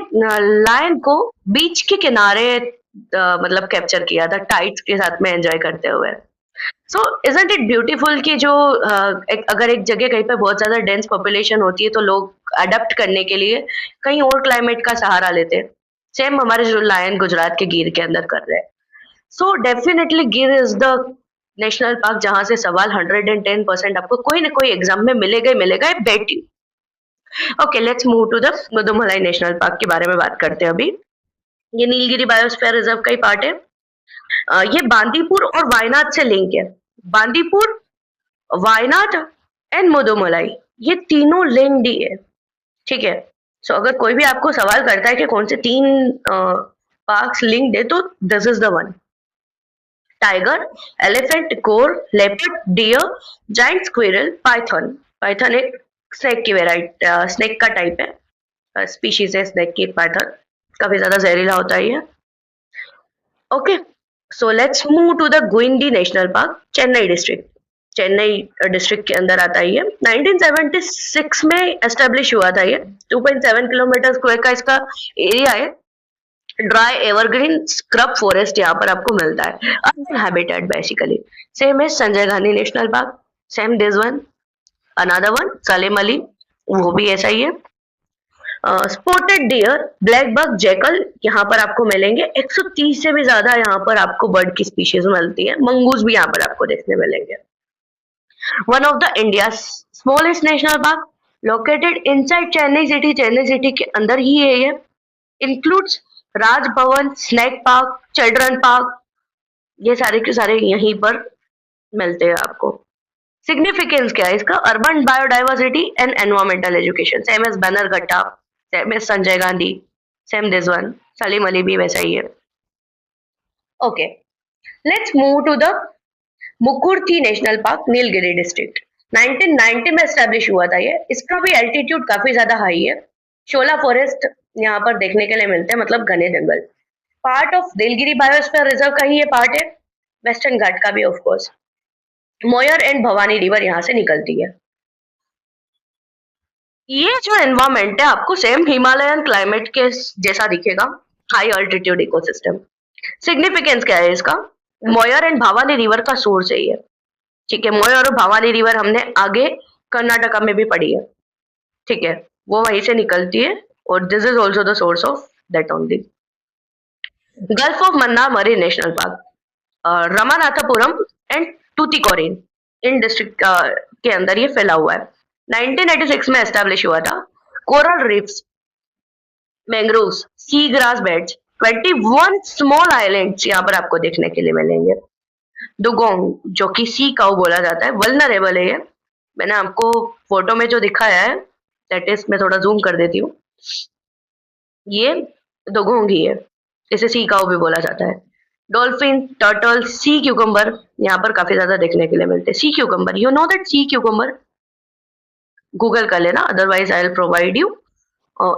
लायन को बीच के किनारे मतलब कैप्चर किया था टाइड्स के साथ में एंजॉय करते हुए। सो इजंट इट ब्यूटीफुल कि जो अगर एक जगह कहीं पे बहुत ज्यादा डेंस पॉपुलेशन होती है तो लोग अडेप्ट करने के लिए कहीं और क्लाइमेट का सहारा लेते हैं। सेम हमारे जो लायन गुजरात के गिर के अंदर कर रहे हैं। सो डेफिनेटली गिर इज द नेशनल पार्क जहां से सवाल 110% आपको कोई ना कोई एग्जाम में मिलेगा ही मिलेगा, bet you. Okay, let's move to the Mudumalai national park के बारे में बात करते हैं अभी। ये नीलगिरी बायोस्फीयर रिजर्व का ही पार्ट है। ये बांदीपुर और वायनाड से लिंक है। बांदीपुर, वायनाड एंड मुदुमलाई, ये तीनों लिंक्ड ही है। ठीक है, सो अगर कोई भी आपको सवाल करता है कि कौन से तीन पार्क्स लिंक्ड है तो this is the one. Tiger, elephant, gaur, leopard, deer, giant squirrel, python. Python एक स्नेक की वेराइटी, स्नेक का टाइप है, स्पीशीज है स्नेक की पाइथन, काफी ज्यादा जहरीला होता है ये। Okay, so let's move to the Guindy national park, Chennai district. Chennai district के अंदर आता है ये। 1976 में एस्टेब्लिश हुआ था ये। 2.7 किलोमीटर स्क्वायर का इसका एरिया है। ड्राई एवरग्रीन स्क्रब फॉरेस्ट यहाँ पर आपको मिलता है, अनहैबिटेड बेसिकली। सेम है Sanjay Gandhi national park, same this one. Another one Salim Ali, वो भी ऐसा ही है। Spotted deer, blackbuck, jackal यहाँ पर आपको मिलेंगे। 130 से भी ज्यादा यहाँ पर आपको बर्ड की स्पीशीज मिलती है। मंगूस भी यहाँ पर आपको देखने मिलेंगे। One of the India smallest national park located inside Chennai city, Chennai city के अंदर ही है ये। Includes Raj Bhavan, snake park, children park, ये सारे के सारे यहीं पर मिलते हैं आपको। सिग्निफिकेंस क्या है इसका? Urban biodiversity and environmental education, same as Bannerghatta, same as Sanjay Gandhi, same this one. Salim Ali भी वैसा ही है। Okay, let's move to the Mukurthi national park, Nilgiri district. 1990 में एस्टेब्लिश हुआ था ये। इसका भी एल्टीट्यूड काफी ज्यादा हाई है। शोला फॉरेस्ट यहाँ पर देखने के लिए मिलते हैं, मतलब घने जंगल। Part of Nilgiri biosphere reserve का ही ये पार्ट है। वेस्टर्न घाट का भी of course. Moyar and Bhavani river यहाँ से निकलती है। ये जो एनवायरमेंट है आपको सेम हिमालयन क्लाइमेट के जैसा दिखेगा, हाई अल्टीट्यूड इकोसिस्टम। सिग्निफिकेंस क्या है इसका? मोयर एंड भवानी रिवर का सोर्स है ये। ठीक है, मोयर और भवानी रिवर हमने आगे कर्नाटका में भी पढ़ी है। ठीक है, वो वहीं से निकलती है और this is also the source of that only. Gulf of Mannar marine national park, Ramanathapuram and Tuticorin in district के अंदर ये फैला हुआ है। 1986 में एस्टेब्लिश हुआ था। Coral reefs, mangroves, sea grass beds, 21 small islands यहाँ पर आपको देखने के लिए मिलेंगे। दुगोंग, जो कि सी काउ बोला जाता है, वल्नरेबल है ये। मैंने आपको फोटो में जो दिखाया है दैट इज, मैं थोड़ा जूम कर देती हूँ, ये दुगोंग ही है, इसे सी काउ भी बोला जाता है। डॉल्फिन, टर्टल, सी क्यूकम्बर यहाँ पर काफी ज्यादा देखने के लिए मिलते हैं। Sea cucumber, you know that sea cucumber? Google कर लेना, otherwise I will provide you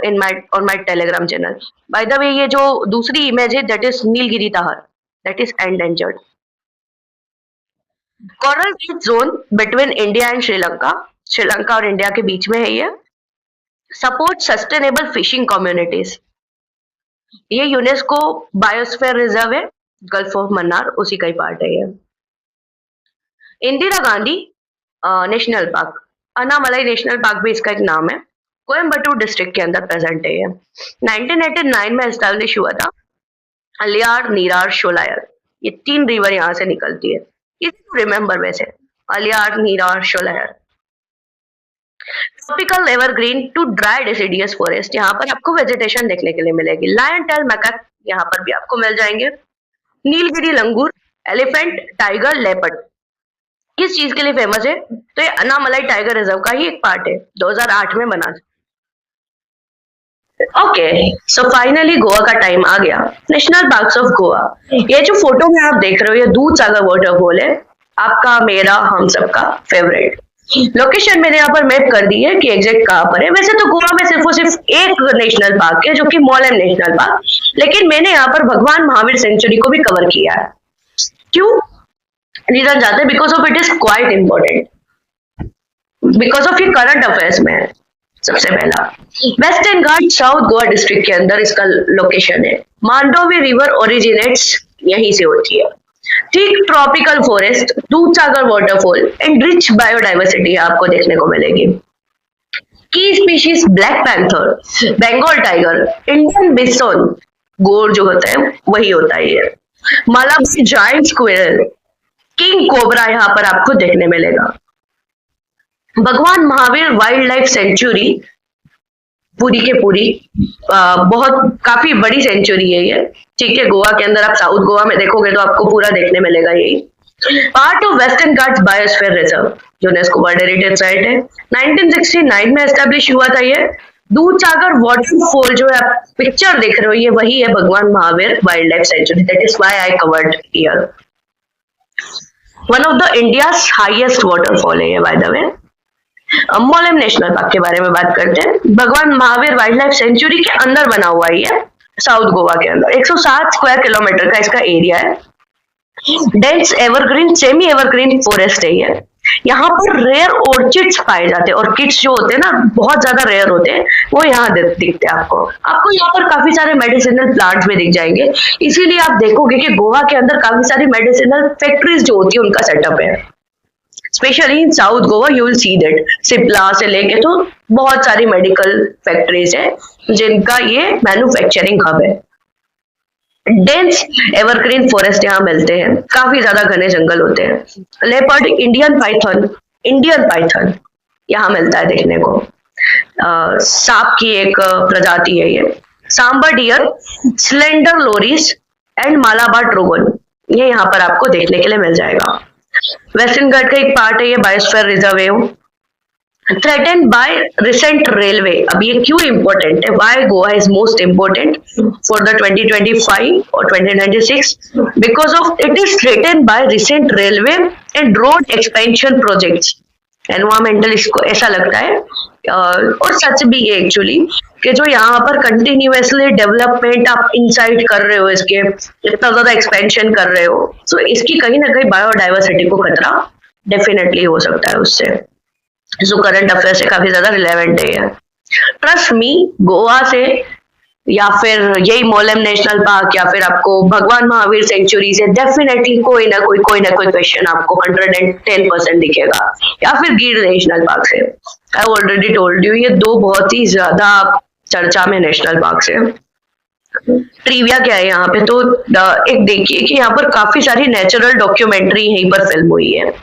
in my on my Telegram channel. By the way, ये जो दूसरी इमेज है that is Nilgiri tahr, that is endangered. Coral reef zone between India and Sri Lanka, Sri Lanka और इंडिया के बीच में है ये। Support sustainable fishing communities. ये यूनेस्को बायोस्फीयर रिजर्व है, गल्फ ऑफ मन्नार उसी का ही पार्ट है ये। Indira Gandhi national park, Anamalai national park भी इसका एक नाम है, कोयम्बटूर डिस्ट्रिक्ट के अंदर प्रेजेंट है ये। 1989 में एस्टैब्लिश हुआ था। अलियार, नीरार, शोलायर, ये 3 रिवर यहाँ से निकलती है। इजी टू रिमेम्बर वैसे, Aliyar, Nirar, Sholayar. Tropical evergreen to dry deciduous forest, यहाँ पर आपको वेजिटेशन देखने के लिए मिलेगी। लायन टेल मैकाक यहाँ पर भी आपको मिल जाएंगे। नीलगिरी लंगूर, एलिफेंट, टाइगर, लेपर्ड किस चीज के लिए फेमस है? तो ये अनामलाई टाइगर रिजर्व का ही एक पार्ट है, 2008 में बना। ओके, सो फाइनली गोवा का टाइम आ गया। नेशनल पार्क्स ऑफ गोवा, ये जो फोटो में आप देख रहे हो ये दूध सागर वाटरफॉल है, आपका, मेरा, हम सबका फेवरेट। लोकेशन मैंने यहाँ पर मैप कर दी है कि एग्जैक्ट कहाँ पर है। वैसे तो गोवा में सिर्फ और सिर्फ एक नेशनल पार्क है जो कि मोलेम नेशनल पार्क, लेकिन मैंने यहाँ पर भगवान महावीर सेंचुरी को भी कवर किया है। क्यों? रीजन जानते हैं, because of it is quite important, because of ये करंट अफेयर्स में है। सबसे पहला, वेस्टर्न घाट साउथ गोवा डिस्ट्रिक्ट के अंदर इसका लोकेशन है। मांडोवी रिवर ओरिजिनेट्स यहीं से होती है। ठीक tropical forest, Dudhsagar waterfall and rich biodiversity आपको देखने को मिलेगी। की species black panther, Bengal tiger, Indian bison, gaur जो होता है वही होता है ये। Malabar giant squirrel, king cobra यहाँ पर आपको देखने मिलेगा। भगवान महावीर वाइल्ड लाइफ सेंचुरी पूरी के पूरी बहुत काफी बड़ी सेंचुरी है ये, ठीक है। गोवा के अंदर आप साउथ गोवा में देखोगे तो आपको पूरा देखने मिलेगा यही। Part of western Ghats biosphere reserve, UNESCO world heritage site है। 1969 में एस्टेब्लिश हुआ था ये। दूधसागर वाटरफॉल जो है आप पिक्चर देख रहे हो ये वही है भगवान Mahavir wild life sanctuary, that is why I covered here. One of the India's highest waterfall है ये bye the way. Mollem national park के बारे में बात करते हैं। भगवान महावीर वाइल्ड लाइफ सेंचुरी के अंदर बना हुआ है ये, साउथ गोवा के अंदर। 107 स्क्वायर किलोमीटर का इसका एरिया है। Dense evergreen, semi evergreen forest है ये। यहाँ पर रेयर ऑर्चिड्स पाए जाते हैं, ऑर्किड्स जो होते हैं ना बहुत ज्यादा रेयर होते हैं, वो यहाँ दिखते हैं आपको यहाँ पर काफी सारे मेडिसिनल प्लांट्स भी दिख जाएंगे। इसीलिए आप देखोगे कि गोवा के अंदर काफी सारी मेडिसिनल फैक्ट्रीज जो होती है उनका सेटअप है। Specially in south Goa you will see that, Cipla से लेके तो बहुत सारी मेडिकल फैक्ट्रीज है जिनका ये मैन्युफैक्चरिंग हब है। डेंस एवरग्रीन फॉरेस्ट यहाँ मिलते हैं, काफी ज्यादा घने जंगल होते हैं। लेपर्ड, इंडियन पाइथन यहाँ मिलता है देखने को। सांप की एक प्रजाति है ये। Sambar deer, slender loris and Malabar trogon, ये यहाँ पर आपको देखने के लिए मिल जाएगा। वेस्टर्न घाट का एक पार्ट है ये, बायोस्फीयर रिजर्व है। थ्रेटेंड बाय रिसेंट रेलवे, अब ये क्यों इंपॉर्टेंट है, why Goa is most important for the 2025 और 2096, because of it is threatened by recent railway and road expansion projects. Environmental इसको ऐसा लगता है और सच भी है एक्चुअली कि जो यहाँ पर कंटिन्यूअसली डेवलपमेंट आप इंसाइड कर रहे हो, इसके इतना ज्यादा एक्सपेंशन कर रहे हो, तो इसकी कहीं ना कहीं बायोडाइवर्सिटी को खतरा डेफिनेटली हो सकता है उससे, जो करंट अफेयर से काफी ज्यादा रिलेवेंट है। ट्रस्ट मी, गोवा से या फिर यही मोलेम नेशनल पार्क या फिर आपको भगवान महावीर सेंचुरी से डेफिनेटली कोई ना कोई क्वेश्चन आपको 110% दिखेगा, या फिर गिर नेशनल पार्क से। आई ऑलरेडी टोल्ड यू ये दो बहुत ही ज्यादा चर्चा में नेशनल पार्क से। ट्रिविया क्या है यहाँ पे, तो एक देखिए कि यहाँ पर काफी सारी नेचुरल डॉक्यूमेंट्री यहीं पर फिल्म हुई है।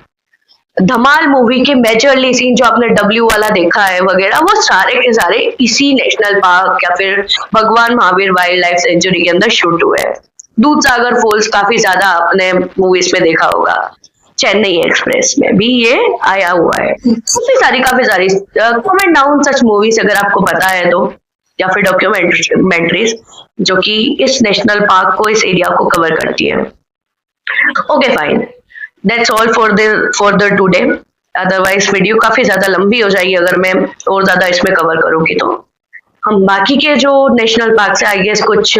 धमाल मूवी के मेजरली सीन जो आपने डब्ल्यू वाला देखा है वगैरह, वो सारे के सारे इसी नेशनल पार्क या फिर भगवान महावीर वाइल्ड लाइफ सेंचुरी के अंदर शूट हुए हैं। दूधसागर फॉल्स काफी ज्यादा आपने मूवीज में देखा होगा, चेन्नई एक्सप्रेस में भी ये आया हुआ है। काफी सारी कमेंट डाउन सच मूवीज अगर आपको पता है तो, या फिर डॉक्यूमेंट्रीज जो कि इस नेशनल पार्क को, इस एरिया को कवर करती है। Okay fine, That's all for the today. Otherwise video काफी ज्यादा लंबी हो जाएगी अगर मैं और ज्यादा इसमें कवर करूंगी तो। हम बाकी के जो नेशनल पार्क है, आई गेस कुछ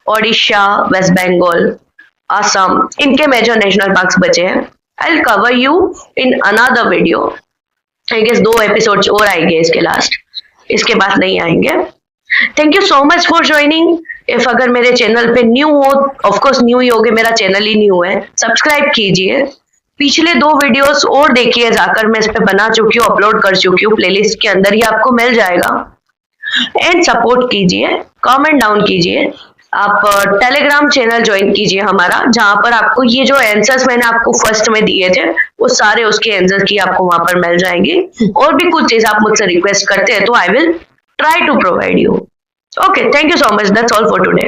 ओडिशा, वेस्ट बंगाल, असम, इनके मेजर नेशनल पार्क्स बचे हैं। I will cover you in another video. I guess 2 episodes और आएंगे इसके लास्ट, इसके बाद नहीं आएंगे। Thank you so much for joining. If अगर मेरे चैनल पे न्यू हो, ऑफ कोर्स न्यू ही होगे, मेरा चैनल ही न्यू है, सब्सक्राइब कीजिए। पिछले 2 वीडियोस और देखिए जाकर, मैं इस पे बना चुकी हूँ, अपलोड कर चुकी हूँ, प्लेलिस्ट के अंदर ही आपको मिल जाएगा। एंड सपोर्ट कीजिए, कमेंट डाउन कीजिए। आप टेलीग्राम चैनल ज्वाइन कीजिए हमारा, जहां पर आपको ये जो आंसर्स मैंने आपको फर्स्ट में दिए थे, वो सारे उसके आंसर की आपको वहां पर मिल जाएंगे। और भी कुछ चीज आप मुझसे रिक्वेस्ट करते हैं तो I will try to provide you. Okay, thank you so much. That's all for today.